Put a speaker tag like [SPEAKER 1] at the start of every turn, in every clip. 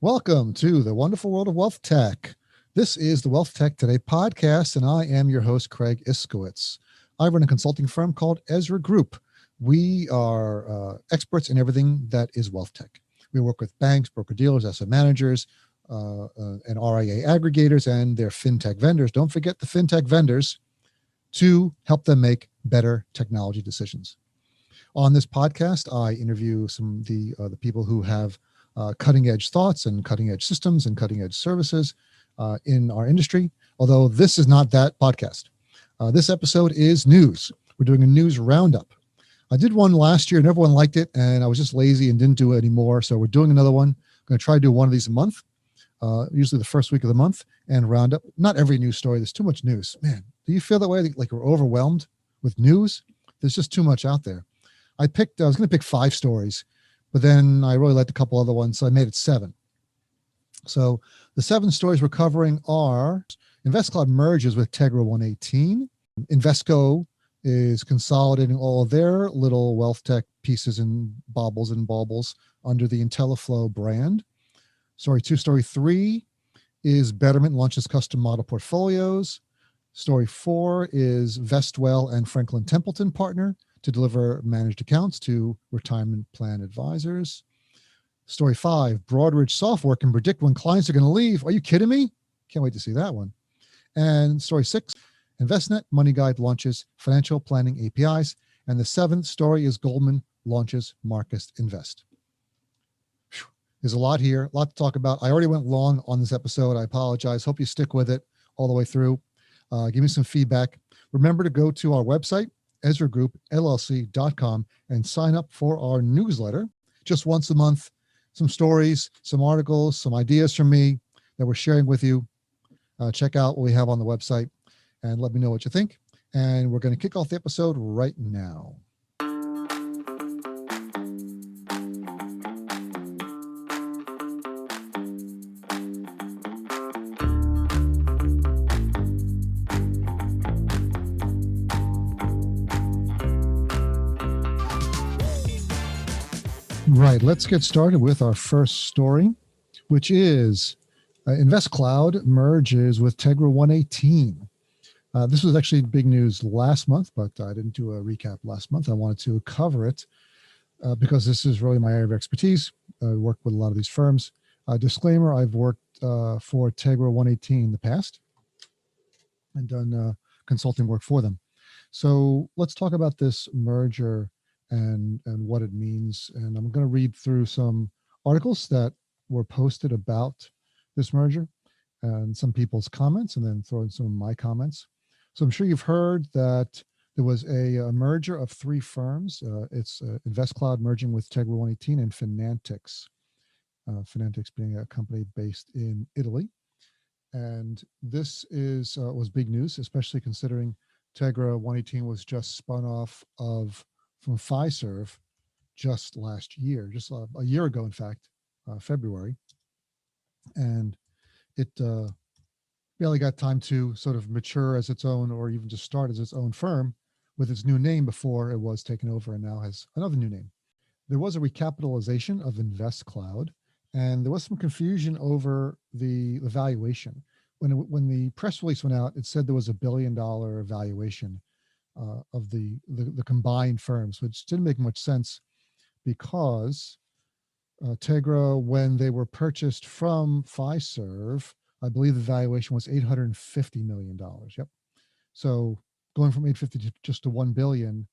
[SPEAKER 1] Welcome to the wonderful world of wealth tech. This is the Wealth Tech Today podcast, and I am your host, Craig Iskowitz. I run a consulting firm called Ezra Group. We are experts in everything that is wealth tech. We work with banks, broker-dealers, asset managers, and RIA aggregators and their fintech vendors. Don't forget the fintech vendors to help them make better technology decisions. On this podcast, I interview some of the people who have cutting edge thoughts and cutting edge systems and cutting edge services in our industry, although this is not that podcast. This episode is news. We're doing a news roundup. I did one last year and everyone liked it, and I was just lazy and didn't do it anymore. So we're doing another one. I'm going to try to do one of these a month, usually the first week of the month, and round up. Not every news story. There's too much news. Man, do you feel that way? Like you're overwhelmed with news? There's just too much out there. I was going to pick 5 stories, but then I really liked a couple other ones, so I made it 7. So the 7 stories we're covering are InvestCloud merges with Tegra 118. Invesco is consolidating all of their little wealth tech pieces and baubles under the IntelliFlow brand. Story 2. Story 3 is Betterment launches custom model portfolios. Story 4 is Vestwell and Franklin Templeton partner to deliver managed accounts to retirement plan advisors. Story 5, Broadridge software can predict when clients are going to leave. Are you kidding me? Can't wait to see that one. And story 6, InvestNet Money Guide launches financial planning APIs. And the 7th story is Goldman launches Marcus Invest. Whew. There's a lot here, a lot to talk about. I already went long on this episode. I apologize. Hope you stick with it all the way through. Give me some feedback. Remember to go to our website, EzraGroupLLC.com, and sign up for our newsletter just once a month. Some stories, some articles, some ideas from me that we're sharing with you. Check out what we have on the website and let me know what you think. And we're going to kick off the episode right now. Right, let's get started with our first story, which is InvestCloud merges with Tegra 118. This was actually big news last month, but I didn't do a recap last month. I wanted to cover it because this is really my area of expertise. I work with a lot of these firms. Disclaimer, I've worked for Tegra 118 in the past and done consulting work for them. So let's talk about this merger and what it means. And I'm going to read through some articles that were posted about this merger and some people's comments, and then throw in some of my comments. So I'm sure you've heard that there was a merger of 3 firms. It's InvestCloud merging with Tegra 118 and Finantix. Finantix being a company based in Italy. And this was big news, especially considering Tegra 118 was just spun off from Fiserv just last year, just a year ago, in fact, February. And it barely got time to sort of mature as its own, or even just start as its own firm with its new name before it was taken over and now has another new name. There was a recapitalization of InvestCloud, and there was some confusion over the valuation. When the press release went out, it said there was $1 billion valuation of the combined firms, which didn't make much sense because Tegra, when they were purchased from Fiserv, I believe the valuation was $850 million. Yep. So going from 850 to just to 1 billion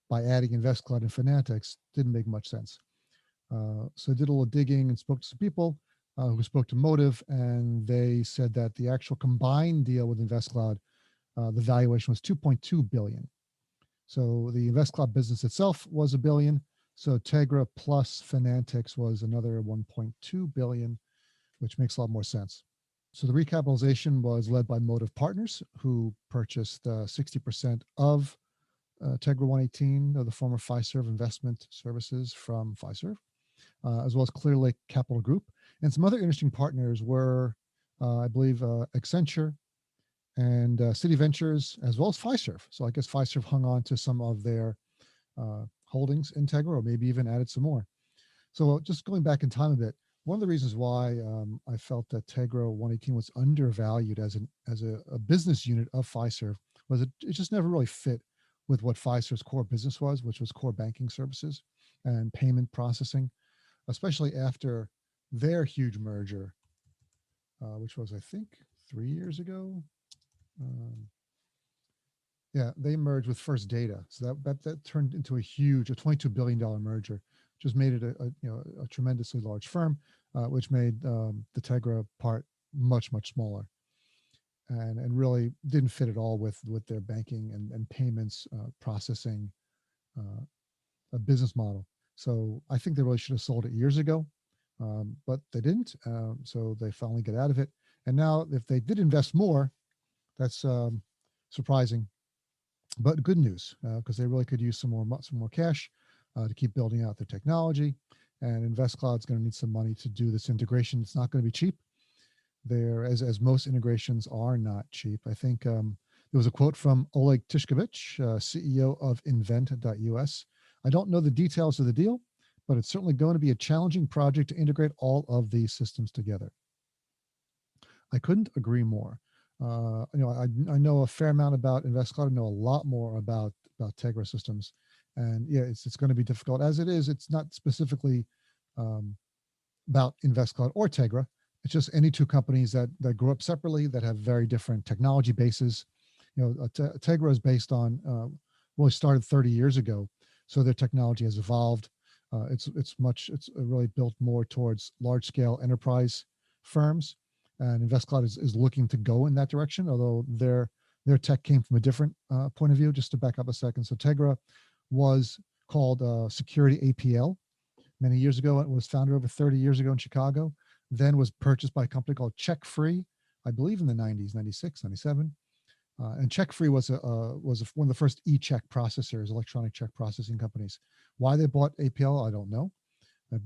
[SPEAKER 1] by adding InvestCloud and Finantix didn't make much sense. So I did a little digging and spoke to some people who spoke to Motive, and they said that the actual combined deal with InvestCloud, the valuation was 2.2 billion. So the InvestCloud business itself was $1 billion. So Tegra plus Finantix was another 1.2 billion, which makes a lot more sense. So the recapitalization was led by Motive Partners, who purchased 60% of Tegra 118, the former Fiserv Investment Services from Fiserv, as well as Clear Lake Capital Group. And some other interesting partners were, I believe, Accenture and City Ventures, as well as Fiserv. So I guess Fiserv hung on to some of their holdings in Tegra, or maybe even added some more. So just going back in time a bit, one of the reasons why I felt that Tegra 118 was undervalued as a business unit of Fiserv was it just never really fit with what Fiserv's core business was, which was core banking services and payment processing, especially after their huge merger, which was I think 3 years ago. Um, yeah, they merged with First Data, so that turned into a 22 billion dollar merger, just made it a tremendously large firm, which made the Tegra part much smaller, and really didn't fit at all with their banking and payments processing a business model. So I think they really should have sold it years ago, but they didn't. So they finally get out of it, and now if they did invest more, that's surprising but good news because they really could use some more cash to keep building out their technology. And InvestCloud's going to need some money to do this integration. It's not going to be cheap. There, as most integrations are not cheap. I think there was a quote from Oleg Tishkovich, CEO of Invent.us. I don't know the details of the deal, but it's certainly going to be a challenging project to integrate all of these systems together. I couldn't agree more. I know a fair amount about InvestCloud. I know a lot more about Tegra systems, and yeah, it's going to be difficult as it is. It's not specifically um, about InvestCloud or Tegra. It's just any two companies that grew up separately that have very different technology bases. Tegra is based on really started 30 years ago, so their technology has evolved. It's really built more towards large scale enterprise firms, and InvestCloud is looking to go in that direction. Although their tech came from a different point of view. Just to back up a second, so Tegra was called Security APL many years ago. It was founded over 30 years ago in Chicago, then was purchased by a company called Check Free, I believe in the 90s, 96, 97. And Check Free was one of the first e-check processors, electronic check processing companies. Why they bought APL, I don't know.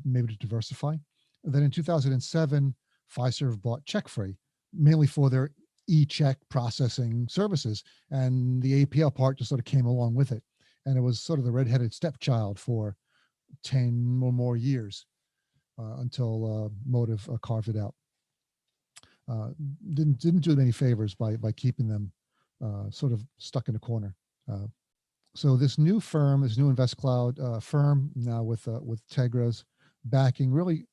[SPEAKER 1] Maybe to diversify. And then in 2007, Fiserv bought Check Free, mainly for their e-check processing services, and the APL part just sort of came along with it. And it was sort of the redheaded stepchild for 10 or more years until Motive carved it out. Didn't do them any favors by keeping them sort of stuck in a corner. So this new firm, this new InvestCloud firm, now with Tegra's backing, really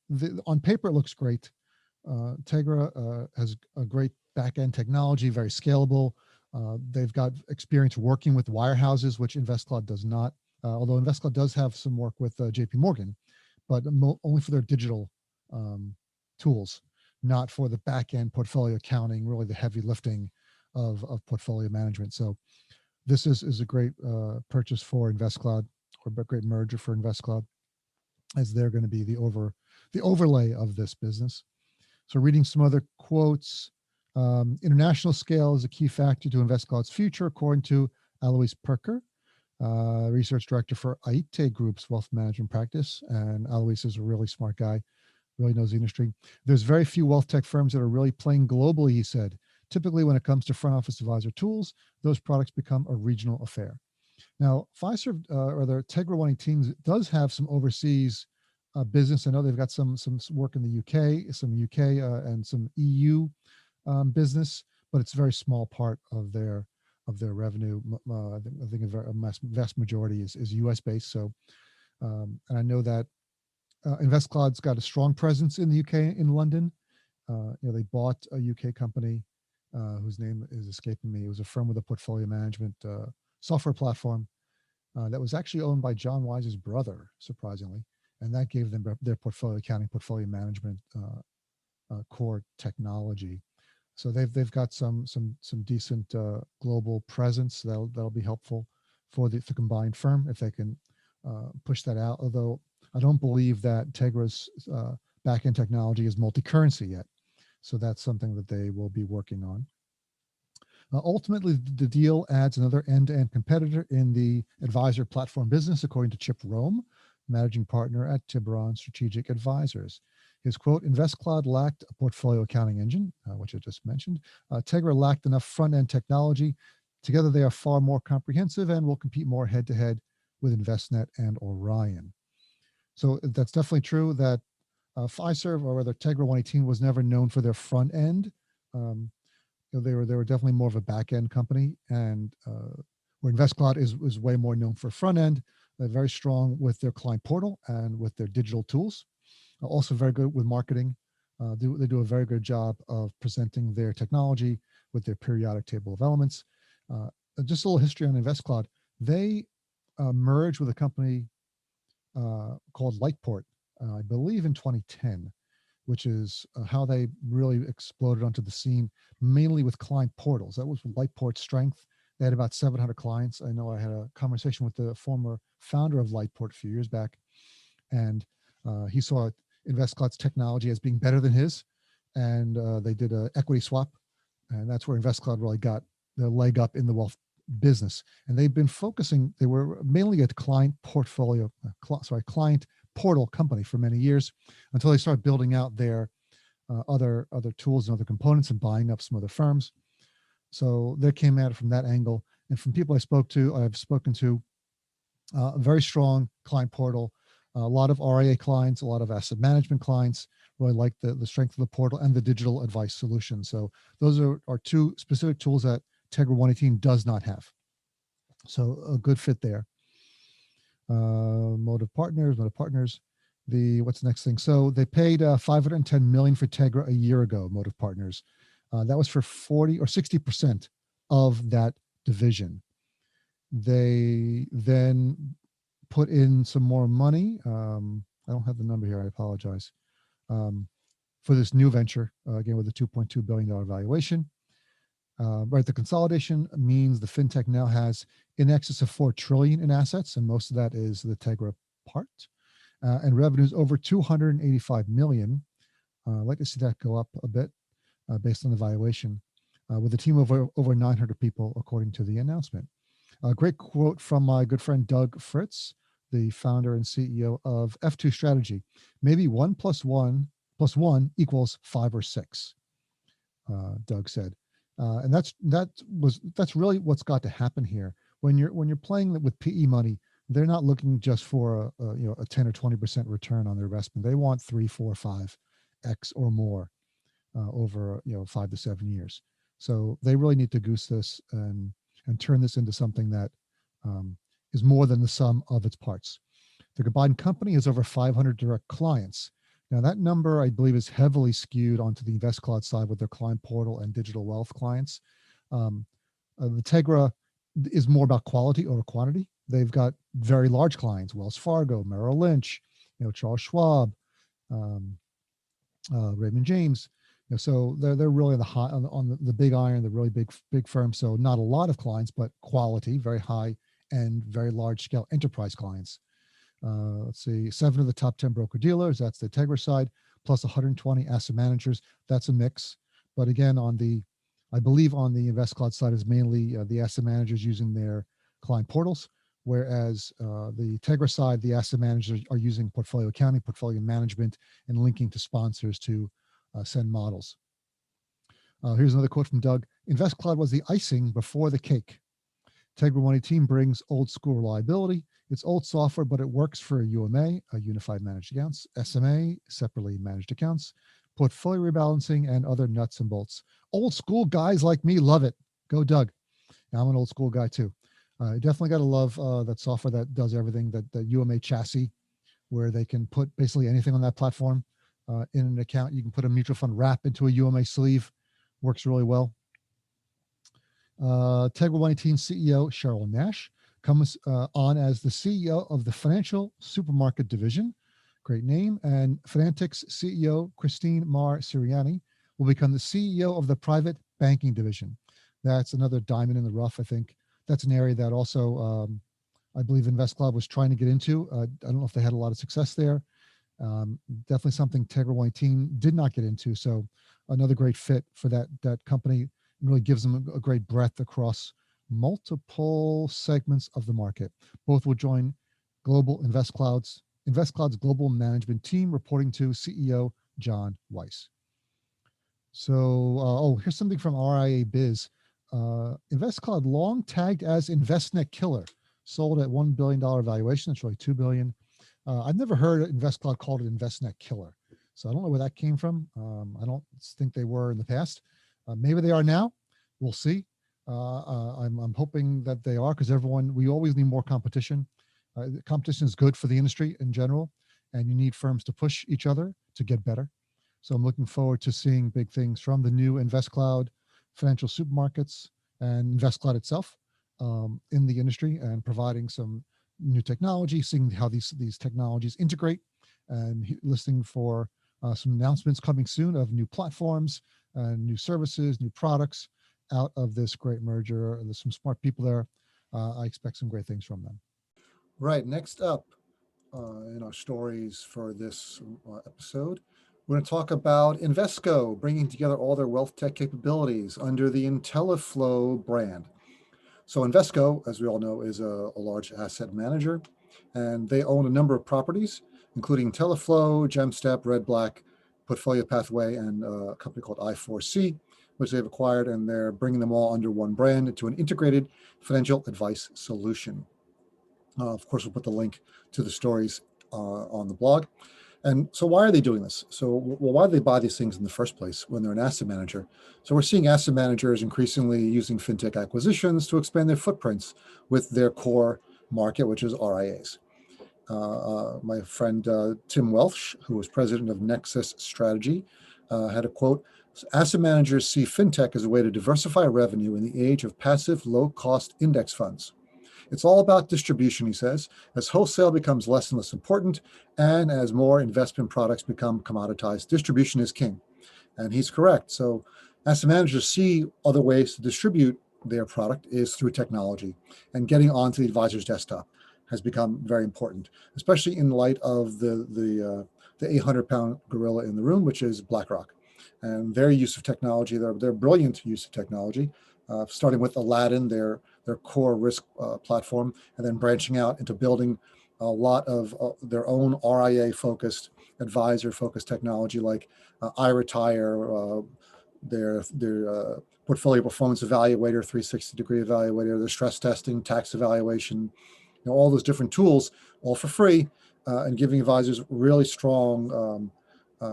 [SPEAKER 1] on paper it looks great. Tegra has a great back end technology, very scalable. They've got experience working with wirehouses, which InvestCloud does not. Although InvestCloud does have some work with J.P. Morgan, but only for their digital tools, not for the back end portfolio accounting, really the heavy lifting of portfolio management. So this is a great purchase for InvestCloud, or a great merger for InvestCloud, as they're going to be the overlay of this business. So reading some other quotes, international scale is a key factor to InvestCloud's future, according to Alois Perker, research director for Aite Group's wealth management practice. And Alois is a really smart guy, really knows the industry. There's very few wealth tech firms that are really playing globally, he said. Typically, when it comes to front office advisor tools, those products become a regional affair. Now, Fiserv, or their Tegra 118 does have some overseas business. I know they've got some work in the UK, and some EU business, but it's a very small part of their revenue. I think a vast majority is US based. So, and I know that InvestCloud's got a strong presence in the UK, in London. They bought a UK company whose name is escaping me. It was a firm with a portfolio management software platform that was actually owned by John Wise's brother, surprisingly, and that gave them their portfolio accounting, portfolio management core technology. So they've got some decent global presence that'll be helpful for the combined firm if they can push that out. Although I don't believe that Tegra's backend technology is multi-currency yet, so that's something that they will be working on. Ultimately, the deal adds another end-to-end competitor in the advisor platform business, according to Chip Rome, managing partner at Tiburon Strategic Advisors. His quote, InvestCloud lacked a portfolio accounting engine, which I just mentioned. Tegra lacked enough front-end technology. Together, they are far more comprehensive and will compete more head-to-head with InvestNet and Orion. So that's definitely true that Fiserv, or rather Tegra 118, was never known for their front end. Um, they were definitely more of a back end company, and where InvestCloud is way more known for front end. They're very strong with their client portal and with their digital tools. Also very good with marketing. They do a very good job of presenting their technology with their periodic table of elements. Uh, just a little history on InvestCloud. They merged with a company called Lightport, I believe in 2010, which is how they really exploded onto the scene, mainly with client portals. That was Lightport's strength. They had about 700 clients. I know I had a conversation with the former founder of Lightport a few years back, and he saw InvestCloud's technology as being better than his, and they did an equity swap, and that's where InvestCloud really got the leg up in the wealth business. And they've been focusing. They were mainly a client portfolio, client portal company for many years, until they started building out their other tools and other components and buying up some other firms. So they came at it from that angle. And from people I've spoken to, a very strong client portal, a lot of RIA clients, a lot of asset management clients really like the strength of the portal and the digital advice solution. So those are two specific tools that Tegra 118 does not have. So a good fit there. Motive Partners. What's the next thing? So they paid 510 million for Tegra a year ago. Motive Partners. That was for 40 or 60% of that division. They then put in some more money. I don't have the number here. I apologize. For this new venture, again with a $2.2 billion valuation. Right, the consolidation means the fintech now has in excess of 4 trillion in assets, and most of that is the Tegra part, and revenues over 285 million. I'd like to see that go up a bit based on the valuation, with a team of over 900 people, according to the announcement. A great quote from my good friend Doug Fritz, the founder and CEO of F2 Strategy. Maybe 1 + 1 + 1 = 5 or 6, Doug said. And that's really what's got to happen here. When you're playing with PE money, they're not looking just for a 10 or 20% return on their investment. They want 3, 4, 5x or more over 5 to 7 years. So they really need to goose this and turn this into something that is more than the sum of its parts. The combined company has over 500 direct clients. Now, that number, I believe, is heavily skewed onto the InvestCloud side with their client portal and digital wealth clients. The Tegra is more about quality over quantity. They've got very large clients: Wells Fargo, Merrill Lynch, Charles Schwab, Raymond James. So they're really on the big iron, the really big firms. So not a lot of clients, but quality, very high and very large scale enterprise clients. Let's see, 7 of the top 10 broker dealers. That's the Tegra side, plus 120 asset managers. That's a mix. But again, I believe on the InvestCloud side is mainly the asset managers using their client portals, whereas the Tegra side, the asset managers are using portfolio accounting, portfolio management, and linking to sponsors to send models. Here's another quote from Doug. InvestCloud was the icing before the cake. Tegra 118 brings old school reliability. It's old software, but it works for UMA, a unified managed accounts, SMA, separately managed accounts, portfolio rebalancing, and other nuts and bolts. Old school guys like me love it. Go, Doug. Now, I'm an old school guy too. Definitely got to love that software that does everything, that UMA chassis, where they can put basically anything on that platform in an account. You can put a mutual fund wrap into a UMA sleeve. Works really well. Tegra 118 CEO Cheryl Nash comes on as the CEO of the Financial Supermarket Division. Great name. And Fanatics CEO Christine Mar Siriani will become the CEO of the Private Banking Division. That's another diamond in the rough, I think. That's an area that also, I believe InvestCloud was trying to get into. I don't know if they had a lot of success there. Definitely something Tegra 118 did not get into. So another great fit for that company. Really gives them a great breadth across multiple segments of the market. Both will join global InvestCloud's global management team, reporting to CEO John Weiss. So, here's something from RIA Biz. InvestCloud, long tagged as InvestNet Killer, sold at $1 billion valuation. That's really $2 billion. I've never heard InvestCloud called it InvestNet Killer. So I don't know where that came from. I don't think they were in the past. Maybe they are now. We'll see. I'm hoping that they are, because we always need more competition. Competition is good for the industry in general, and you need firms to push each other to get better. So I'm looking forward to seeing big things from the new InvestCloud financial supermarkets and InvestCloud itself in the industry, and providing some new technology, seeing how these technologies integrate, and listening for some announcements coming soon of new platforms, new services, new products out of this great merger. There's some smart people there. I expect some great things from them. Right. Next up in our stories for this episode, we're going to talk about Invesco bringing together all their wealth tech capabilities under the IntelliFlow brand. So Invesco, as we all know, is a large asset manager, and they own a number of properties, including IntelliFlow, GemStep, Red Black, Portfolio Pathway, and a company called I4C, which they've acquired, and they're bringing them all under one brand into an integrated financial advice solution. Of course, we'll put the link to the stories on the blog. And so why are they doing this? So, well, why do they buy these things in the first place when they're an asset manager? So we're seeing asset managers increasingly using fintech acquisitions to expand their footprints with their core market, which is RIAs. My friend Tim Welsh, who was president of Nexus Strategy, had a quote: "Asset managers see fintech as a way to diversify revenue in the age of passive, low-cost index funds. It's all about distribution," he says, "as wholesale becomes less and less important, and as more investment products become commoditized, distribution is king." And he's correct. So asset managers see other ways to distribute their product is through technology, and getting onto the advisor's desktop has become very important, especially in light of the 800-pound gorilla in the room, which is BlackRock, and their use of technology, their brilliant use of technology, starting with Aladdin, their core risk platform, and then branching out into building a lot of their own RIA-focused, advisor-focused technology like iRetire, their portfolio performance evaluator, 360-degree evaluator, their stress testing, tax evaluation, all those different tools, all for free, and giving advisors really strong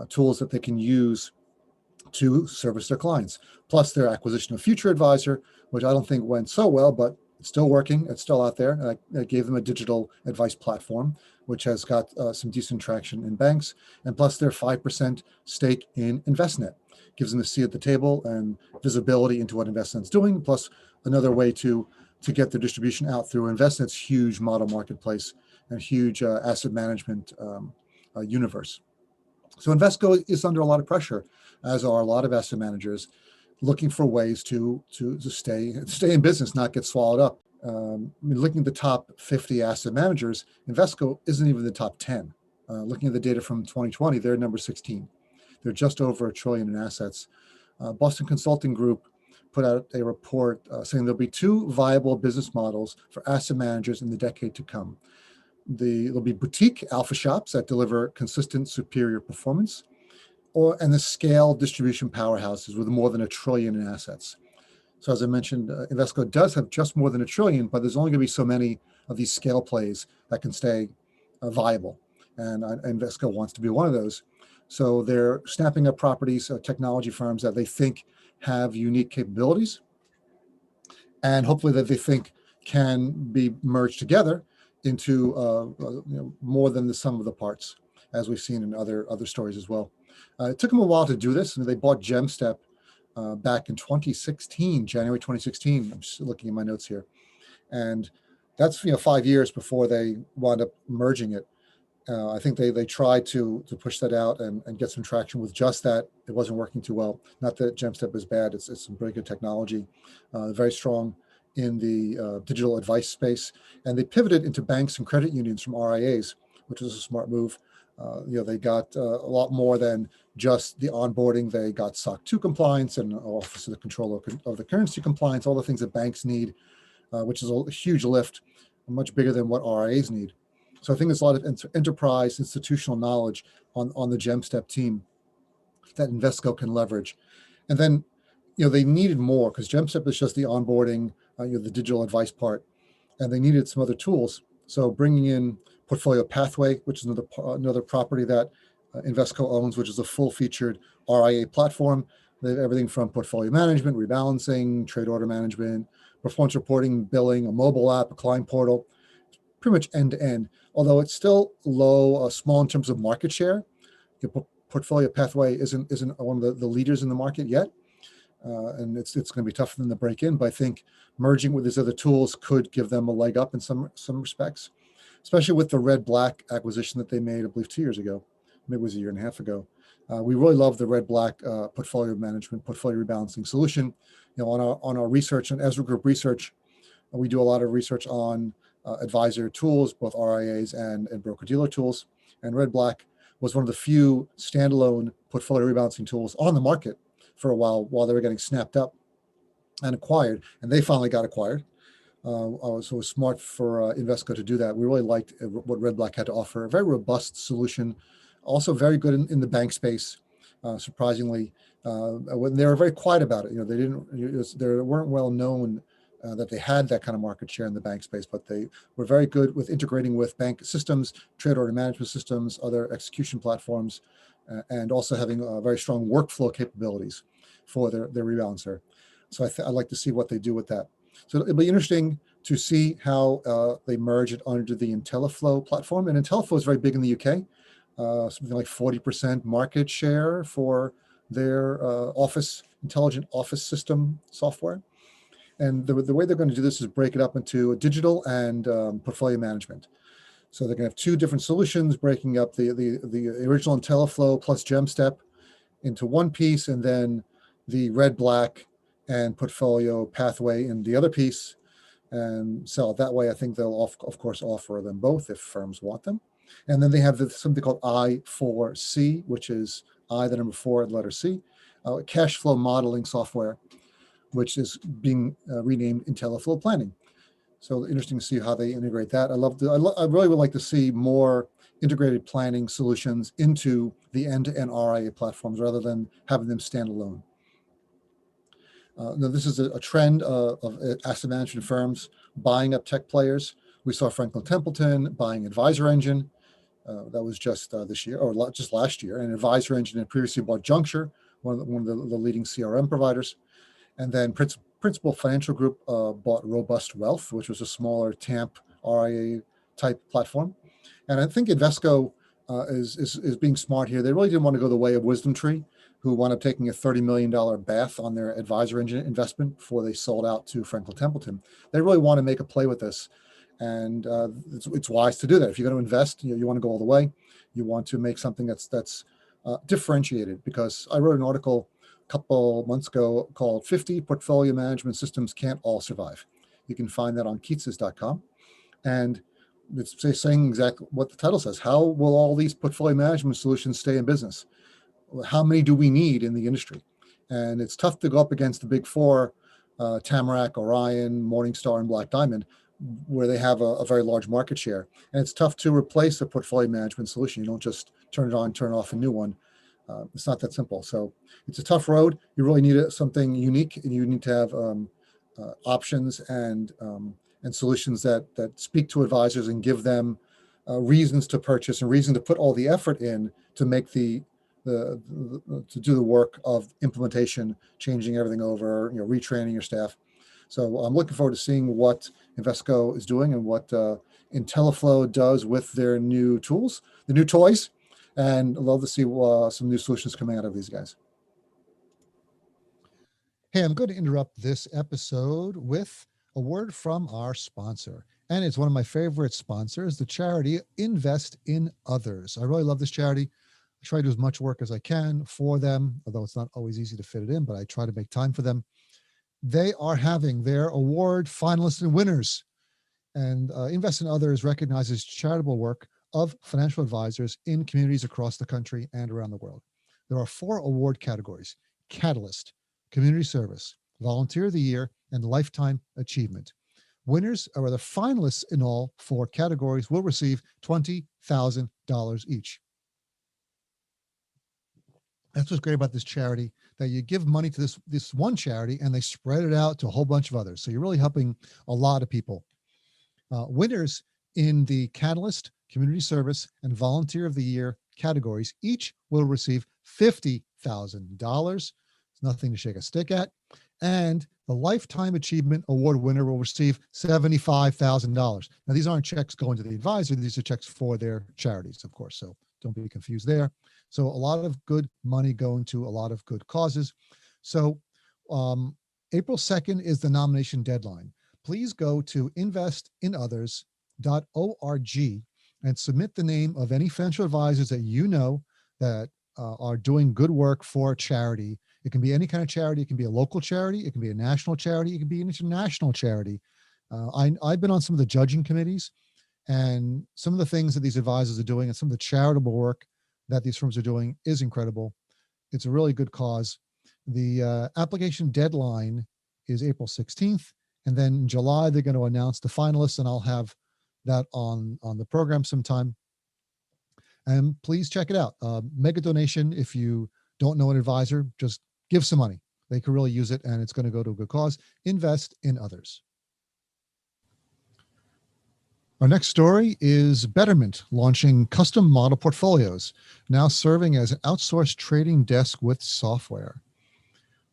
[SPEAKER 1] tools that they can use to service their clients. Plus their acquisition of Future Advisor, which I don't think went so well, but it's still working. It's still out there. And I gave them a digital advice platform, which has got some decent traction in banks. And plus their 5% stake in Envestnet gives them a seat at the table and visibility into what Envestnet's doing, plus another way to get their distribution out through Envestnet's huge model marketplace and huge asset management universe. So Invesco is under a lot of pressure, as are a lot of asset managers, looking for ways to stay in business, not get swallowed up. Looking at the top 50 asset managers, Invesco isn't even the top 10. Looking at the data from 2020, they're number 16. They're just over $1 trillion in assets. Boston Consulting Group put out a report saying there'll be 2 viable business models for asset managers in the decade to come. There'll be boutique alpha shops that deliver consistent, superior performance, and the scale distribution powerhouses with more than $1 trillion in assets. So as I mentioned, Invesco does have just more than $1 trillion, but there's only going to be so many of these scale plays that can stay viable. And Invesco wants to be one of those. So they're snapping up properties, technology firms that they think have unique capabilities, and hopefully that they think can be merged together into more than the sum of the parts, as we've seen in other stories as well. It took them a while to do this, and they bought GemStep back in 2016, January 2016. I'm just looking at my notes here, and that's 5 years before they wound up merging it. I think they tried to push that out and get some traction with just that. It wasn't working too well. Not that GemStep is bad; it's some very good technology, very strong in the digital advice space, and they pivoted into banks and credit unions from RIAs, which was a smart move. They got a lot more than just the onboarding. They got SOC 2 compliance and Office of the Controller of the Currency compliance, all the things that banks need, which is a huge lift, much bigger than what RIAs need. So I think there's a lot of enterprise institutional knowledge on the GemStep team that Invesco can leverage. And then, they needed more, because GemStep is just the onboarding, the digital advice part, and they needed some other tools. So bringing in Portfolio Pathway, which is another property that Invesco owns, which is a full-featured RIA platform. They have everything from portfolio management, rebalancing, trade order management, performance reporting, billing, a mobile app, a client portal, pretty much end-to-end. Although it's still small in terms of market share. The portfolio pathway isn't one of the leaders in the market yet. And it's going to be tough for them to break in. But I think merging with these other tools could give them a leg up in some respects, especially with the Red Black acquisition that they made, I believe, 2 years ago. Maybe it was a year and a half ago. We really love the Red Black portfolio management, portfolio rebalancing solution. On our research, on Ezra Group research, we do a lot of research on advisor tools, both RIAs and broker-dealer tools. And Red Black was one of the few standalone portfolio rebalancing tools on the market for a while they were getting snapped up and acquired. And they finally got acquired. So it was smart for Invesco to do that. We really liked what Red Black had to offer. A very robust solution, also very good in the bank space. Surprisingly, they were very quiet about it. They weren't well known that they had that kind of market share in the bank space, but they were very good with integrating with bank systems, trade order management systems, other execution platforms, and also having very strong workflow capabilities for their rebalancer. So I'd like to see what they do with that. So it'll be interesting to see how they merge it under the IntelliFlow platform. And IntelliFlow is very big in the UK, something like 40% market share for their intelligent office system software. And the way they're going to do this is break it up into digital and portfolio management. So they're going to have two different solutions, breaking up the original IntelliFlow plus GemStep into one piece, and then the Red Black and portfolio pathway in the other piece, and sell it that way. I think they'll of course offer them both if firms want them. And then they have something called I4C, which is I, the number 4, letter C, cash flow modeling software, which is being renamed IntelliFlow Planning. So interesting to see how they integrate that. I really would like to see more integrated planning solutions into the end-to-end RIA platforms rather than having them stand alone. Now, this is a trend of asset management firms buying up tech players. We saw Franklin Templeton buying Advisor Engine. That was just this year, or just last year. And Advisor Engine had previously bought Juncture, one of the leading CRM providers. And then Principal Financial Group bought Robust Wealth, which was a smaller TAMP RIA type platform. And I think Invesco is being smart here. They really didn't want to go the way of Wisdom Tree, who wound up taking a $30 million bath on their Advisor Engine investment before they sold out to Franklin Templeton. They really want to make a play with this. And it's wise to do that. If you're going to invest, you want to go all the way. You want to make something that's differentiated. Because I wrote an article a couple months ago called 50 Portfolio Management Systems Can't All Survive. You can find that on keatses.com. And it's saying exactly what the title says. How will all these portfolio management solutions stay in business? How many do we need in the industry? And it's tough to go up against the big four, Tamarack, Orion, Morningstar, and Black Diamond, where they have a very large market share. And it's tough to replace a portfolio management solution. You don't just turn it on, turn off a new one. It's not that simple. So it's a tough road. You really need something unique, and you need to have options and solutions that speak to advisors and give them reasons to purchase and reason to put all the effort in to make to do the work of implementation, changing everything over, retraining your staff. So I'm looking forward to seeing what Invesco is doing and what IntelliFlow does with their new tools, the new toys, and I'd love to see some new solutions coming out of these guys. Hey, I'm going to interrupt this episode with a word from our sponsor. And it's one of my favorite sponsors, the charity Invest in Others. I really love this charity. I try to do as much work as I can for them, although it's not always easy to fit it in, but I try to make time for them. They are having their award finalists and winners. And Invest in Others recognizes charitable work of financial advisors in communities across the country and around the world. There are 4 award categories: Catalyst, Community Service, Volunteer of the Year, and Lifetime Achievement. Winners, or the finalists in all 4 categories, will receive $20,000 each. That's what's great about this charity, that you give money to this one charity and they spread it out to a whole bunch of others. So you're really helping a lot of people. Winners in the Catalyst, Community Service, and Volunteer of the Year categories. Each will receive $50,000. It's nothing to shake a stick at. And the Lifetime Achievement Award winner will receive $75,000. Now, these aren't checks going to the advisor. These are checks for their charities, of course. So don't be confused there. So a lot of good money going to a lot of good causes. So April 2nd is the nomination deadline. Please go to investinothers.org and submit the name of any financial advisors that you know that are doing good work for a charity. It can be any kind of charity. It can be a local charity. It can be a national charity. It can be an international charity. I've been on some of the judging committees, and some of the things that these advisors are doing and some of the charitable work that these firms are doing is incredible. It's a really good cause. The application deadline is April 16th. And then in July, they're going to announce the finalists, and I'll have that on the program sometime. And please check it out. Make a donation. If you don't know an advisor, just give some money. They could really use it, and it's going to go to a good cause. Invest in others. Our next story is Betterment launching custom model portfolios, now serving as an outsourced trading desk with software.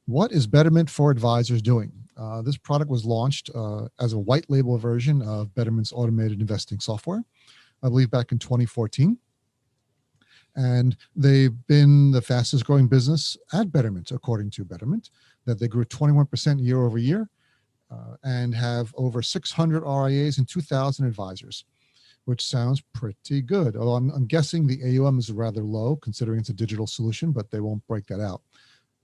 [SPEAKER 1] What is Betterment for Advisors doing? This product was launched as a white label version of Betterment's automated investing software, I believe back in 2014. And they've been the fastest growing business at Betterment, according to Betterment, that they grew 21% year over year and have over 600 RIAs and 2,000 advisors, which sounds pretty good. Although I'm guessing the AUM is rather low considering it's a digital solution, but they won't break that out.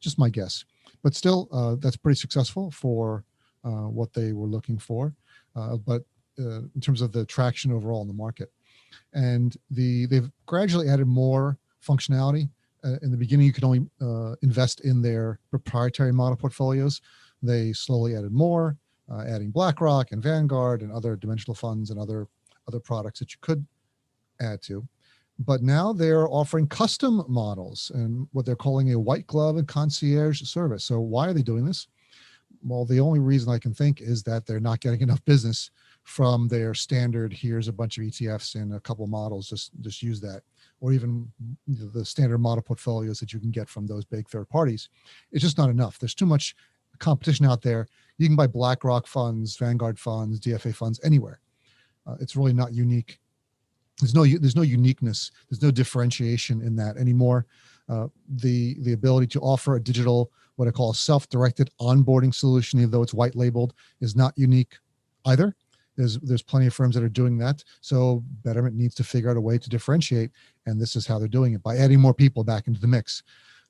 [SPEAKER 1] Just my guess. But still, that's pretty successful for what they were looking for, but in terms of the traction overall in the market. And they've gradually added more functionality. In the beginning, you could only invest in their proprietary model portfolios. They slowly added more, adding BlackRock and Vanguard and other dimensional funds and other products that you could add to. But now they're offering custom models and what they're calling a white glove and concierge service. So why are they doing this? Well, the only reason I can think is that they're not getting enough business from their standard, here's a bunch of ETFs and a couple models, just use that, or even the standard model portfolios that you can get from those big third parties. It's just not enough. There's too much competition out there. You can buy BlackRock funds, Vanguard funds, DFA funds anywhere. It's really not unique. There's no uniqueness. There's no differentiation in that anymore. The ability to offer a digital, what I call a self-directed onboarding solution, even though it's white labeled, is not unique either. There's plenty of firms that are doing that. So Betterment needs to figure out a way to differentiate, and this is how they're doing it, by adding more people back into the mix.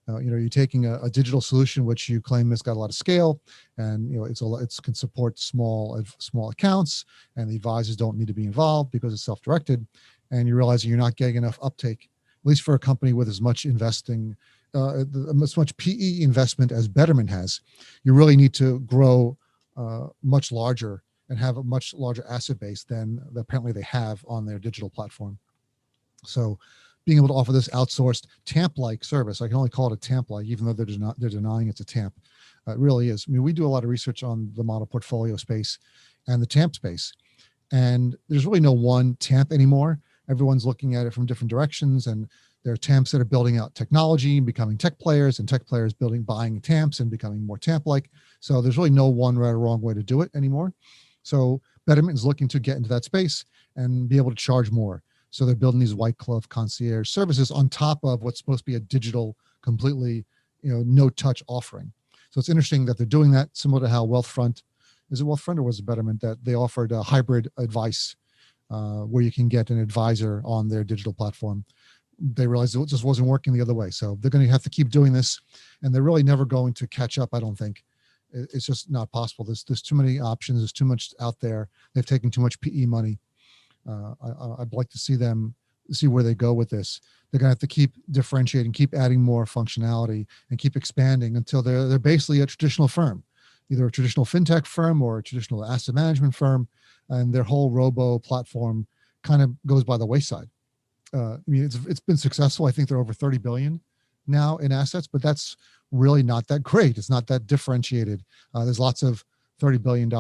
[SPEAKER 1] You're taking a digital solution which you claim has got a lot of scale, and it can support small accounts, and the advisors don't need to be involved because it's self-directed, and you realize you're not getting enough uptake, at least for a company with as much investing, as much PE investment as Betterment has. You really need to grow much larger and have a much larger asset base than apparently they have on their digital platform. So being able to offer this outsourced TAMP-like service, I can only call it a TAMP-like, even though they're denying it's a TAMP. It really is. I mean, we do a lot of research on the model portfolio space and the TAMP space, and there's really no one TAMP anymore. Everyone's looking at it from different directions, and there are TAMPs that are building out technology and becoming tech players, and tech players buying TAMPs and becoming more TAMP-like. So there's really no one right or wrong way to do it anymore. So Betterment is looking to get into that space and be able to charge more. So they're building these white glove concierge services on top of what's supposed to be a digital, completely, no touch offering. So it's interesting that they're doing that, similar to how Wealthfront, is it Wealthfront or was it Betterment, that they offered a hybrid advice where you can get an advisor on their digital platform. They realized it just wasn't working the other way. So they're going to have to keep doing this, and they're really never going to catch up, I don't think. It's just not possible. There's too many options. There's too much out there. They've taken too much PE money. I'd like to see where they go with this. They're going to have to keep differentiating, keep adding more functionality, and keep expanding until they're basically a traditional firm, either a traditional fintech firm or a traditional asset management firm, and their whole robo platform kind of goes by the wayside. I mean, it's been successful. I think they're over 30 billion now in assets, but that's really not that great. It's not that differentiated. There's lots of $30 billion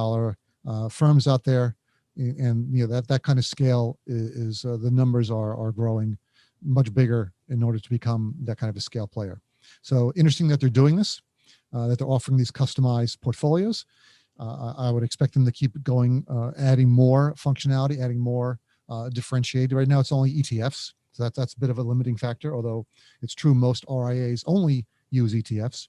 [SPEAKER 1] firms out there, and that kind of scale is the numbers are growing much bigger in order to become that kind of a scale player. So interesting that they're doing this, that they're offering these customized portfolios. I would expect them to keep going, adding more functionality, adding more differentiated. Right now, it's only ETFs, so that's a bit of a limiting factor. Although it's true, most RIAs only use ETFs,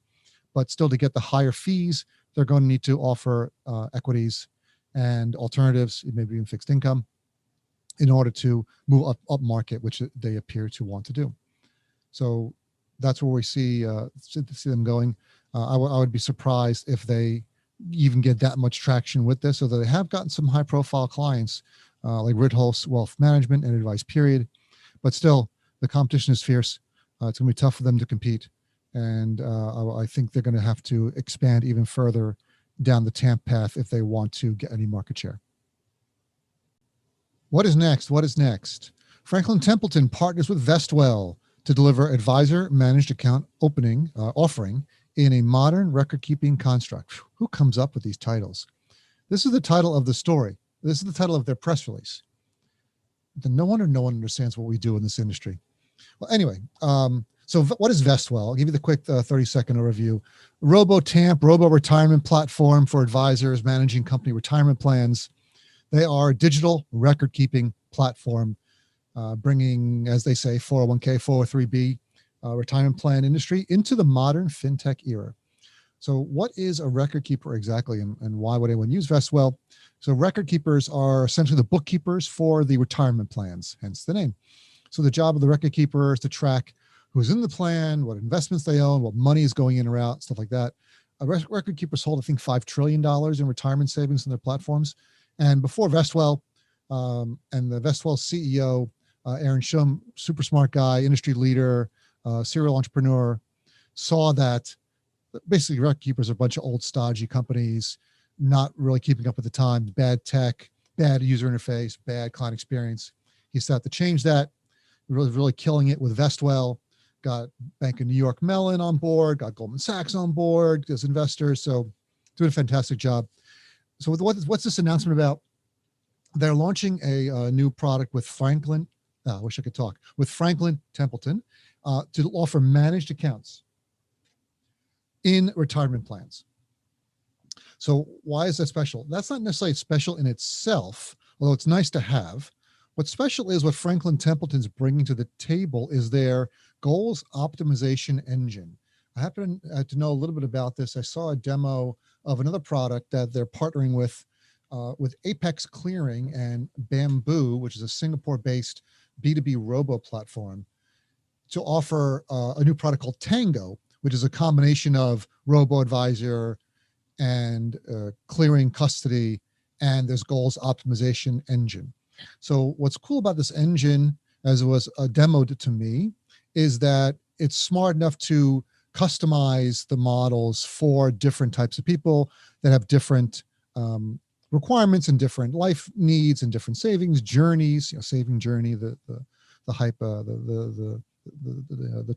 [SPEAKER 1] but still, to get the higher fees, they're going to need to offer equities and alternatives, maybe even fixed income, in order to move up market, which they appear to want to do. So that's where we see them going. I would be surprised if they even get that much traction with this, although they have gotten some high profile clients like Ritholtz Wealth Management and Advice Period. But still, the competition is fierce. It's going to be tough for them to compete. And I think they're going to have to expand even further down the TAMP path if they want to get any market share. What is next? What is next? Franklin Templeton partners with Vestwell to deliver advisor managed account offering in a modern record-keeping construct. Who comes up with these titles? This is the title of the story. This is the title of their press release. No wonder no one understands what we do in this industry. Well, anyway, so what is Vestwell? I'll give you the quick 30-second overview. Robo-TAMP, robo-retirement platform for advisors managing company retirement plans. They are a digital record-keeping platform, bringing, as they say, 401k, 403b, retirement plan industry into the modern fintech era. So what is a record keeper exactly, and why would anyone use Vestwell? So record keepers are essentially the bookkeepers for the retirement plans, hence the name. So the job of the record keeper is to track who's in the plan, what investments they own, what money is going in or out, stuff like that. Record keepers hold, I think, $5 trillion in retirement savings in their platforms. And before Vestwell, and the Vestwell CEO, Aaron Shum, super smart guy, industry leader, serial entrepreneur, saw that basically record keepers are a bunch of old stodgy companies, not really keeping up with the time, bad tech, bad user interface, bad client experience. He set out to change that, really killing it with Vestwell, got Bank of New York Mellon on board, got Goldman Sachs on board as investors. So doing a fantastic job. So what's this announcement about? They're launching a new product with Franklin. I wish I could talk. With Franklin Templeton to offer managed accounts in retirement plans. So why is that special? That's not necessarily special in itself, although it's nice to have. What's special is what Franklin Templeton's bringing to the table is their goals optimization engine. I happen to know a little bit about this. I saw a demo of another product that they're partnering with Apex Clearing and Bamboo, which is a Singapore-based B2B robo platform, to offer a new product called Tango, which is a combination of robo-advisor and clearing custody and this goals optimization engine. So what's cool about this engine, as it was demoed to me, is that it's smart enough to customize the models for different types of people that have different requirements and different life needs and different savings journeys. Saving journey, the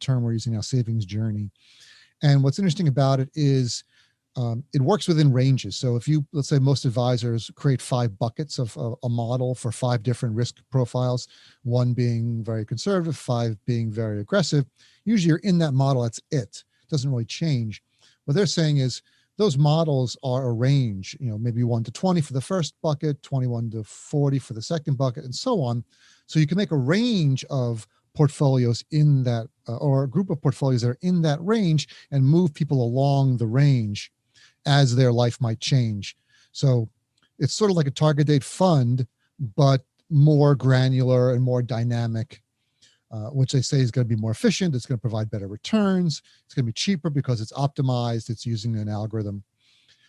[SPEAKER 1] term we're using now, savings journey. And what's interesting about it is it works within ranges. So if you, let's say most advisors create 5 buckets of a model for 5 different risk profiles, 1 being very conservative, 5 being very aggressive, usually you're in that model, that's it. It doesn't really change. What they're saying is those models are a range, maybe 1 to 20 for the first bucket, 21 to 40 for the second bucket, and so on. So you can make a range of portfolios in that, or a group of portfolios that are in that range, and move people along the range as their life might change. So it's sort of like a target date fund, but more granular and more dynamic, which they say is going to be more efficient. It's going to provide better returns. It's going to be cheaper because it's optimized. It's using an algorithm.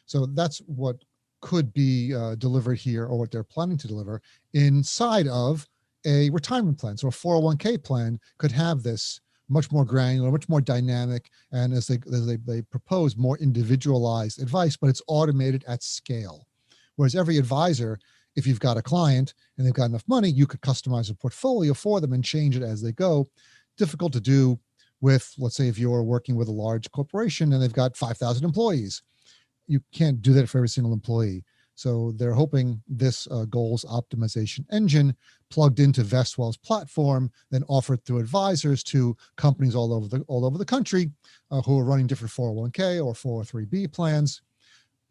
[SPEAKER 1] So that's what could be delivered here, or what they're planning to deliver inside of a retirement plan. So a 401k plan could have this much more granular, much more dynamic, and as they propose, more individualized advice, but it's automated at scale. Whereas every advisor, if you've got a client and they've got enough money, you could customize a portfolio for them and change it as they go. Difficult to do with, let's say, if you're working with a large corporation and they've got 5,000 employees. You can't do that for every single employee. So they're hoping this goals optimization engine plugged into Vestwell's platform, then offered through advisors to companies all over the country who are running different 401k or 403b plans,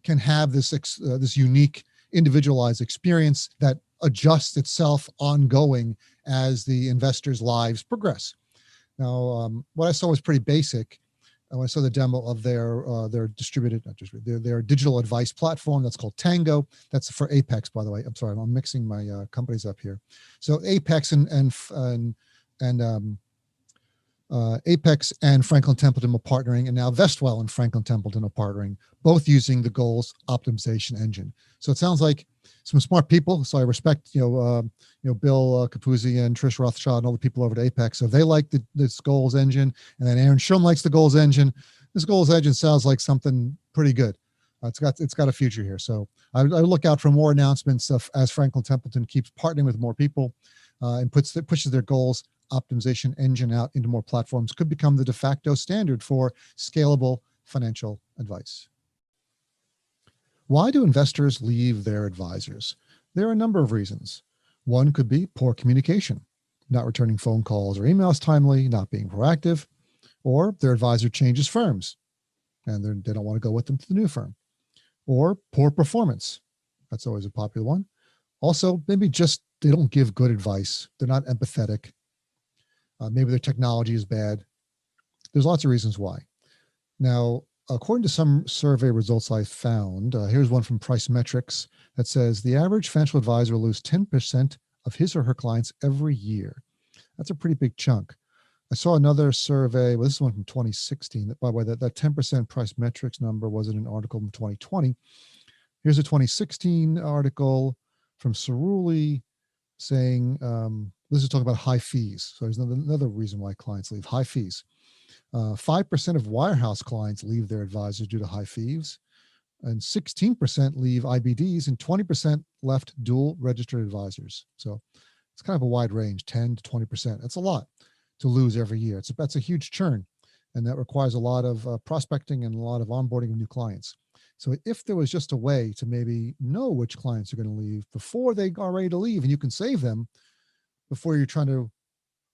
[SPEAKER 1] can have this unique individualized experience that adjusts itself ongoing as the investors' lives progress. Now, what I saw was pretty basic. When I saw the demo of their distributed, not distributed, their digital advice platform that's called Tango. That's for Apex, by the way. I'm sorry, I'm mixing my companies up here. So Apex and Apex and Franklin Templeton are partnering, and now Vestwell and Franklin Templeton are partnering, both using the goals optimization engine. So it sounds like some smart people. So I respect, Bill Capuzzi and Trish Rothschild and all the people over at Apex. So they like this goals engine, and then Aaron Shum likes the goals engine. This goals engine sounds like something pretty good. It's got a future here. So I look out for more announcements as Franklin Templeton keeps partnering with more people and pushes their goals optimization engine out into more platforms. Could become the de facto standard for scalable financial advice. Why do investors leave their advisors? There are a number of reasons. One could be poor communication, not returning phone calls or emails timely, not being proactive, or their advisor changes firms and they don't want to go with them to the new firm, or poor performance. That's always a popular one. Also, maybe just they don't give good advice. They're not empathetic. Maybe their technology is bad. There's lots of reasons why. Now, according to some survey results I found, here's one from Price Metrics that says the average financial advisor will lose 10% of his or her clients every year. That's a pretty big chunk. I saw another survey, well, this is one from 2016. By the way, that 10% Price Metrics number was in an article from 2020. Here's a 2016 article from Cerulli saying, this is talking about high fees. So there's another reason why clients leave, high fees. 5% of wirehouse clients leave their advisors due to high fees, and 16% leave IBDs, and 20% left dual registered advisors. So it's kind of a wide range, 10 to 20%. That's a lot to lose every year. That's a huge churn, and that requires a lot of prospecting and a lot of onboarding of new clients. So if there was just a way to maybe know which clients are going to leave before they are ready to leave, and you can save them before you're trying to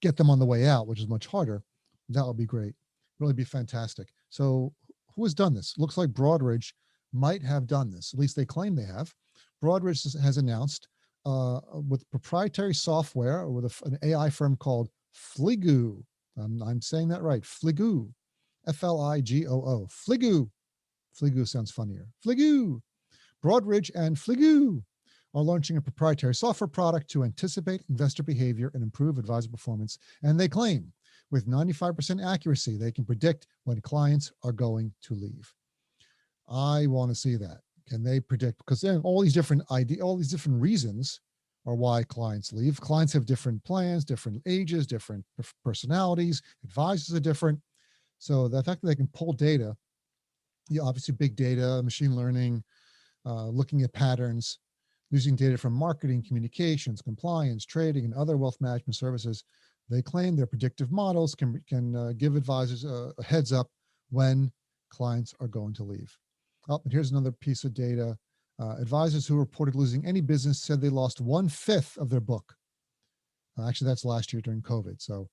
[SPEAKER 1] get them on the way out, which is much harder, that would be great. Really be fantastic. So who has done this? Looks like Broadridge might have done this. At least they claim they have. Broadridge has announced with proprietary software with an AI firm called Fligoo. I'm saying that right. Fligoo. Fligoo. Fligoo. Fligoo sounds funnier. Fligoo. Broadridge and Fligoo are launching a proprietary software product to anticipate investor behavior and improve advisor performance. And they claim with 95% accuracy, they can predict when clients are going to leave. I want to see that. Can they predict? Because then all these different reasons are why clients leave. Clients have different plans, different ages, different personalities. Advisors are different. So the fact that they can pull data, obviously big data, machine learning, looking at patterns, using data from marketing, communications, compliance, trading, and other wealth management services, they claim their predictive models can give advisors a heads up when clients are going to leave. Oh, and here's another piece of data. Advisors who reported losing any business said they lost 1/5 of their book. Actually, that's last year during COVID. So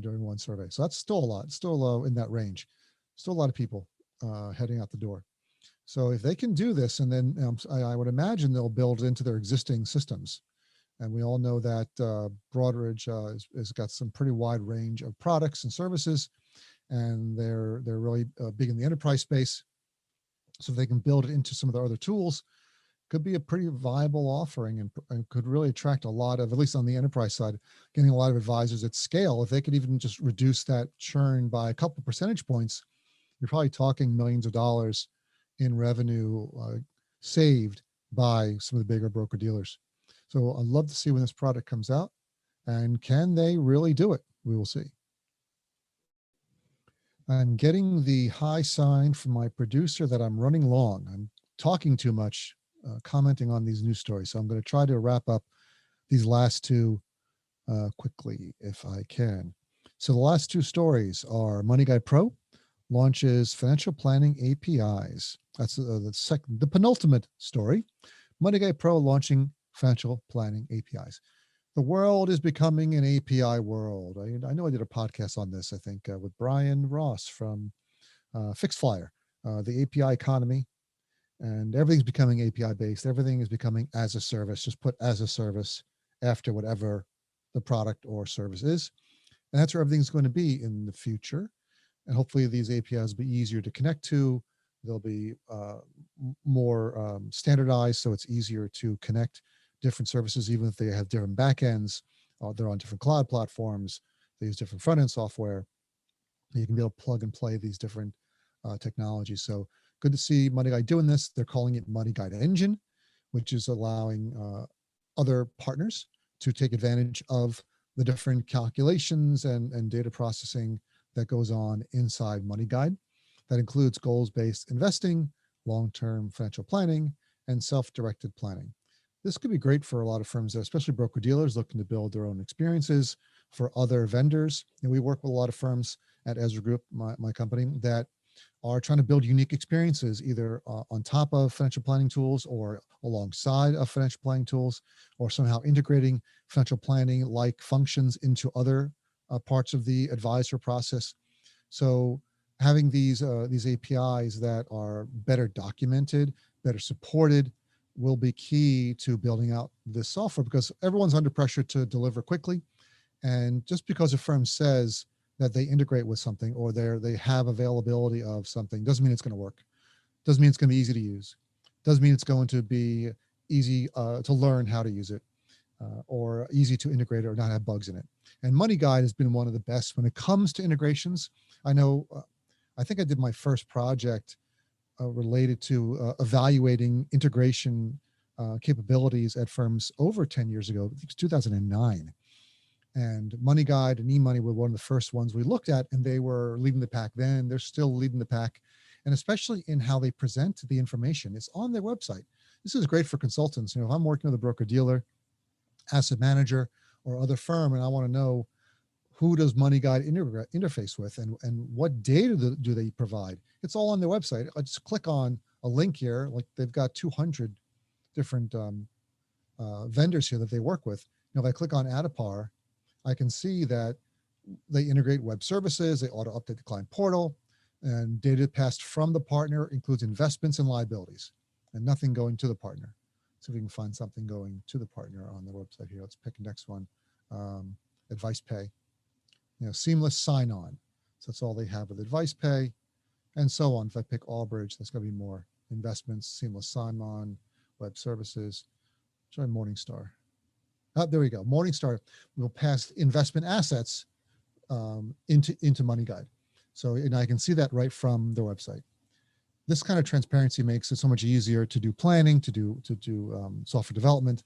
[SPEAKER 1] during one survey. So that's still a lot, still in that range. Still a lot of people heading out the door. So if they can do this, and then I would imagine they'll build into their existing systems. And we all know that Broadridge has got some pretty wide range of products and services, and they're really big in the enterprise space. So if they can build it into some of their other tools, could be a pretty viable offering and could really attract a lot of, at least on the enterprise side, getting a lot of advisors at scale. If they could even just reduce that churn by a couple percentage points, you're probably talking millions of dollars in revenue saved by some of the bigger broker dealers. So I'd love to see when this product comes out, and can they really do it? We will see. I'm getting the high sign from my producer that I'm running long. I'm talking too much, commenting on these news stories. So I'm going to try to wrap up these last two quickly if I can. So the last two stories are Money Guy Pro launches financial planning APIs. That's the penultimate story. Money Guide Pro launching financial planning APIs. The world is becoming an API world. I know I did a podcast on this, I think, with Brian Ross from FixFlyer, the API economy, and everything's becoming API based. Everything is becoming as a service. Just put as a service after whatever the product or service is. And that's where everything's going to be in the future. And hopefully these APIs will be easier to connect to. They'll be more standardized, so it's easier to connect different services, even if they have different backends. They're on different cloud platforms. They use different front-end software. You can be able to plug and play these different technologies. So good to see Money Guide doing this. They're calling it Money Guide Engine, which is allowing other partners to take advantage of the different calculations and data processing that goes on inside Money Guide. That includes goals-based investing, long-term financial planning, and self-directed planning. This could be great for a lot of firms, especially broker-dealers looking to build their own experiences, for other vendors. And we work with a lot of firms at Ezra Group, my company, that are trying to build unique experiences, either on top of financial planning tools or alongside of financial planning tools, or somehow integrating financial planning like functions into other parts of the advisor process. So having these APIs that are better documented, better supported, will be key to building out this software, because everyone's under pressure to deliver quickly. And just because a firm says that they integrate with something or they have availability of something doesn't mean it's going to work. Doesn't mean it's going to be easy to use. Doesn't mean it's going to be easy to learn how to use it, or easy to integrate or not have bugs in it. And Money Guide has been one of the best when it comes to integrations. I know, I think I did my first project related to evaluating integration capabilities at firms over 10 years ago. I think it was 2009. And Money Guide and eMoney were one of the first ones we looked at, and they were leading the pack then. They're still leading the pack, and especially in how they present the information. It's on their website. This is great for consultants. You know, if I'm working with a broker dealer, asset manager, or other firm, and I want to know who does Money Guide interface with, and what data do they provide, it's all on their website. I just click on a link here, like they've got 200 different vendors here that they work with. You know, if I click on Addapar, I can see that they integrate web services, they auto update the client portal, and data passed from the partner includes investments and liabilities, and nothing going to the partner. So we can find something going to the partner on the website here. Let's pick the next one. Advice Pay, you know, seamless sign on. So that's all they have with Advice Pay, and so on. If I pick Allbridge, there's going to be more investments, seamless sign on, web services. Try Morningstar. There we go. Morningstar will pass investment assets into Money Guide. So, and I can see that right from their website. This kind of transparency makes it so much easier to do planning, to do software development.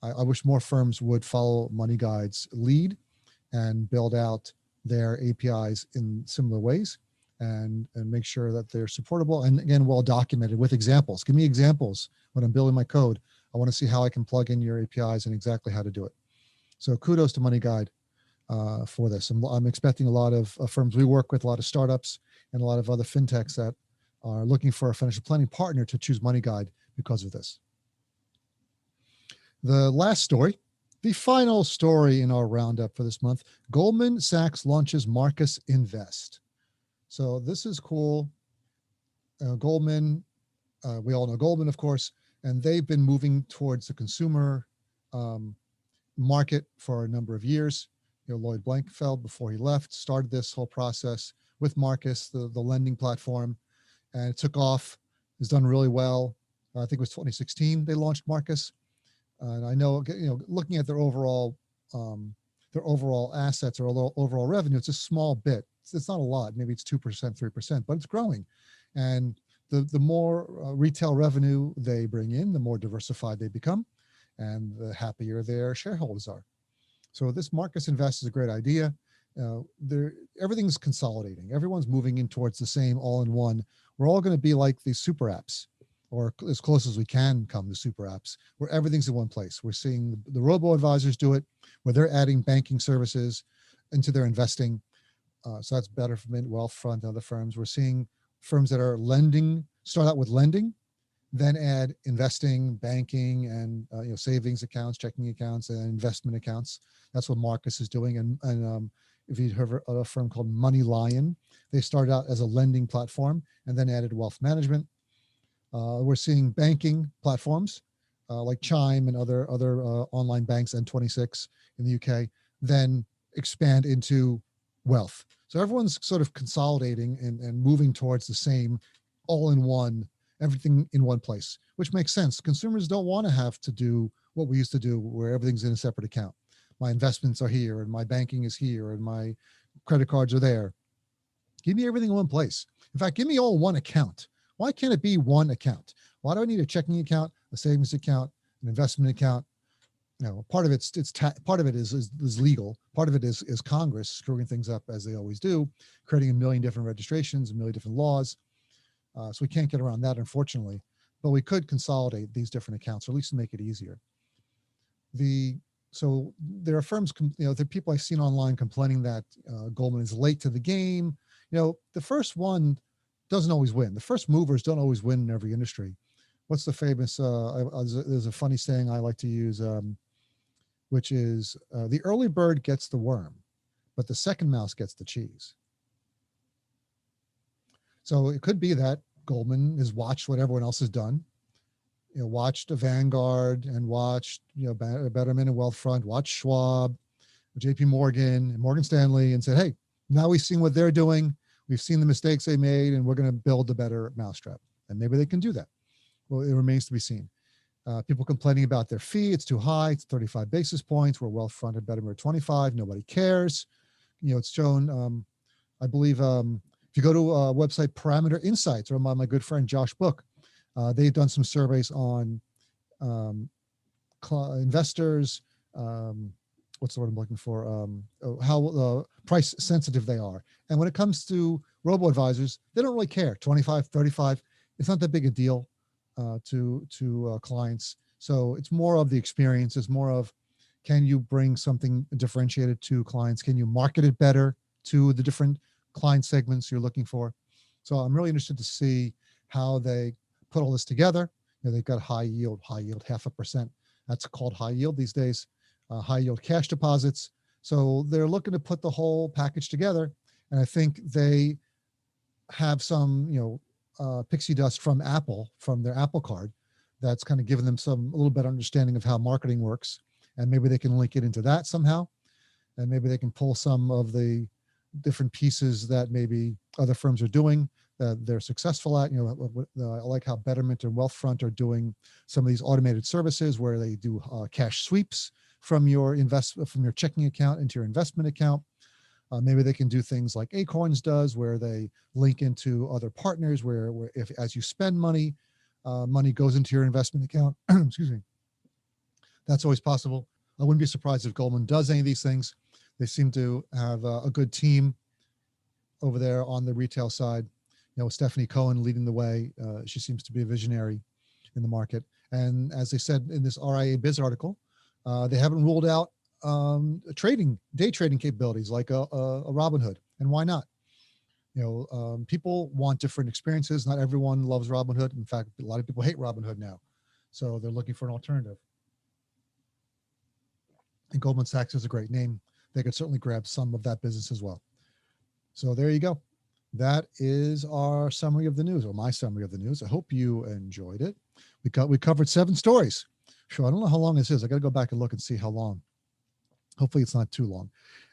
[SPEAKER 1] I wish more firms would follow Money Guide's lead and build out their APIs in similar ways, and make sure that they're supportable and, again, well documented with examples. Give me examples when I'm building my code. I want to see how I can plug in your APIs and exactly how to do it. So kudos to Money Guide for this. I'm expecting a lot of firms we work with, a lot of startups and a lot of other fintechs that are looking for a financial planning partner to choose Money Guide because of this. The last story, the final story in our roundup for this month, Goldman Sachs launches Marcus Invest. So this is cool. Goldman, we all know Goldman, of course, and they've been moving towards the consumer market for a number of years. You know, Lloyd Blankfeld, before he left, started this whole process with Marcus, the lending platform, and it took off. It's done really well. I think it was 2016 they launched Marcus, and I know, you know, looking at their overall assets or overall revenue, it's a small bit. It's not a lot. Maybe it's 2%, 3%, but it's growing, and the more retail revenue they bring in, the more diversified they become, and the happier their shareholders are. So this Marcus Invest is a great idea. Everything's consolidating. Everyone's moving in towards the same all-in-one. We're all going to be like these super apps, or as close as we can come to super apps, where everything's in one place. We're seeing the robo-advisors do it, where they're adding banking services into their investing. So that's better for Wealthfront and other firms. We're seeing firms that are lending, start out with lending, then add investing, banking, and savings accounts, checking accounts, and investment accounts. That's what Marcus is doing. And if you've heard of a firm called Money Lion, they started out as a lending platform and then added wealth management. We're seeing banking platforms like Chime and other online banks, N26 in the UK, then expand into wealth. So everyone's sort of consolidating and moving towards the same all-in-one, everything in one place, which makes sense. Consumers don't want to have to do what we used to do where everything's in a separate account. My investments are here and my banking is here and my credit cards are there. Give me everything in one place. In fact, give me all one account. Why can't it be one account? Why do I need a checking account, a savings account, an investment account? Part of part of it is legal. Part of it is Congress screwing things up as they always do, creating a million different registrations, a million different laws. So we can't get around that, unfortunately. But we could consolidate these different accounts, or at least make it easier. So there are firms, there are people I've seen online complaining that Goldman is late to the game. The first one doesn't always win. The first movers don't always win in every industry. What's the famous, there's a funny saying I like to use, which is the early bird gets the worm, but the second mouse gets the cheese. So it could be that Goldman has watched what everyone else has done, watched a Vanguard and watched, Betterment and Wealthfront, watched Schwab, JP Morgan, and Morgan Stanley, and said, hey, now we've seen what they're doing. We've seen the mistakes they made, and we're going to build a better mousetrap. And maybe they can do that. Well, it remains to be seen. People complaining about their fee. It's too high. It's 35 basis points, where Wealthfront and Betterment are 25. Nobody cares. It's shown, I believe, if you go to a website, Parameter Insights, run by my good friend Josh Book, they've done some surveys on investors, what's the word I'm looking for, how price sensitive they are. And when it comes to robo-advisors, they don't really care. 25, 35, it's not that big a deal to clients. So it's more of the experience. It's more of, can you bring something differentiated to clients? Can you market it better to the different client segments you're looking for? So I'm really interested to see how they put all this together. They've got high yield, 0.5%. That's called high yield these days, high yield cash deposits. So they're looking to put the whole package together. And I think they have some, pixie dust from Apple, from their Apple Card, that's kind of given them a little better understanding of how marketing works. And maybe they can link it into that somehow. And maybe they can pull some of the different pieces that maybe other firms are doing that they're successful at. I like how Betterment and Wealthfront are doing some of these automated services where they do cash sweeps from your checking account into your investment account. Maybe they can do things like Acorns does, where they link into other partners, where if as you spend money, money goes into your investment account. Excuse me. That's always possible. I wouldn't be surprised if Goldman does any of these things. They seem to have a good team over there on the retail side. With Stephanie Cohen leading the way, she seems to be a visionary in the market. And as they said in this RIA Biz article, they haven't ruled out day trading capabilities like a Robinhood. And why not? People want different experiences. Not everyone loves Robinhood. In fact, a lot of people hate Robinhood now. So they're looking for an alternative. And Goldman Sachs is a great name. They could certainly grab some of that business as well. So there you go. That is our summary of the news, or my summary of the news. I hope you enjoyed it. We covered 7 stories. Sure, I don't know how long this is. I got to go back and look and see how long. Hopefully it's not too long.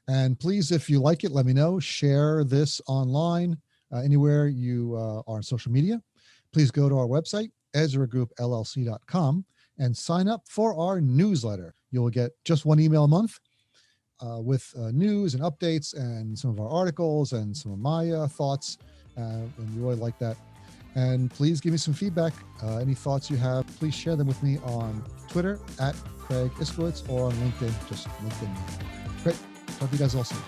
[SPEAKER 1] And please, if you like it, let me know. Share this online, anywhere you are on social media. Please go to our website, EzraGroupLLC.com, and sign up for our newsletter. You'll get just 1 email a month with news and updates and some of our articles and some of my thoughts. And we really like that. And please give me some feedback. Any thoughts you have, please share them with me on Twitter @Craig Iskowitz or on LinkedIn, just LinkedIn. Great. Talk to you guys all soon.